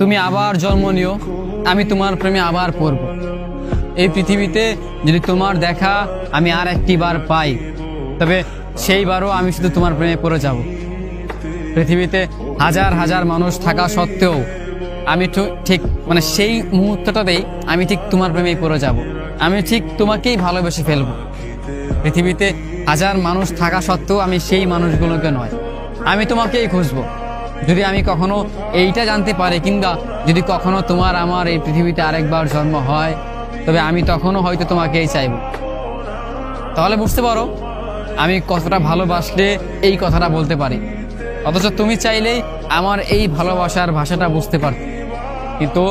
তুমি আবার জন্ম নিও, আমি তোমার প্রেমে আবার পড়ব। এই পৃথিবীতে যদি তোমার দেখা আমি আর একটি বার পাই, তবে সেইবারও আমি শুধু তোমার প্রেমে পড়ে যাব। পৃথিবীতে হাজার হাজার মানুষ থাকা সত্ত্বেও আমি ঠিক সেই মুহূর্তটাতেই আমি ঠিক তোমার প্রেমেই পড়ে যাব। আমি ঠিক তোমাকেই ভালোবেসে ফেলব। পৃথিবীতে হাজার মানুষ থাকা সত্ত্বেও আমি সেই মানুষগুলোকে নয়, আমি তোমাকেই খুঁজবো। যদি আমি কখনো এইটা জানতে পারি, কিংবা যদি কখনো তোমার আমার এই পৃথিবীতে আরেকবার জন্ম হয়, তবে আমি তখনও হয়তো তোমাকেই চাইব। তাহলে বুঝতে পারো আমি কতটা ভালোবাসলে এই কথাটা বলতে পারি। অথচ তুমি চাইলেই আমার এই ভালোবাসার ভাষাটা বুঝতে পারতে, কিন্তু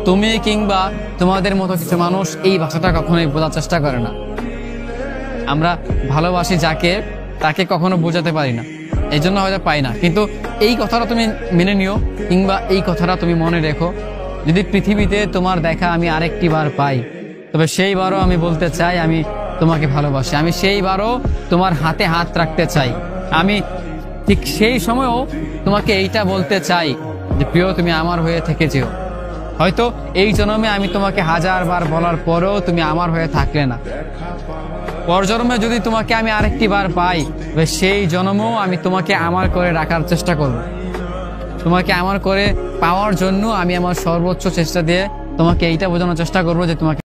তুমি কিংবা তোমাদের মতো কিছু মানুষ এই ভাষাটা কখনোই বোঝার চেষ্টা করে না। আমরা ভালোবাসি যাকে, তাকে কখনো বোঝাতে পারি না, এই জন্য হয়তো পাই না। কিন্তু এই কথাটা তুমি মেনে নিও, কিংবা এই কথাটা তুমি মনে রেখো, যদি পৃথিবীতে তোমার দেখা আমি আরেকটি বার পাই, তবে সেইবারও আমি বলতে চাই আমি তোমাকে ভালোবাসি। আমি সেইবারও তোমার হাতে হাত রাখতে চাই। আমি ঠিক সেই সময়ও তোমাকে এইটা বলতে চাই যে প্রিয়, তুমি আমার হয়ে থেকে যেও। হয়তো এই জন্মে আমি তোমাকে হাজার বার বলার পরেও তুমি আমার হয়ে থাকলে না, পরজন্মে যদি তোমাকে আমি আরেকটি বার পাই, তবে সেই জন্মেও আমি তোমাকে আমার করে রাখার চেষ্টা করব। তোমাকে আমার করে পাওয়ার জন্য আমি আমার সর্বোচ্চ চেষ্টা দিয়ে তোমাকে এইটা বোঝানোর চেষ্টা করবো যে তোমাকে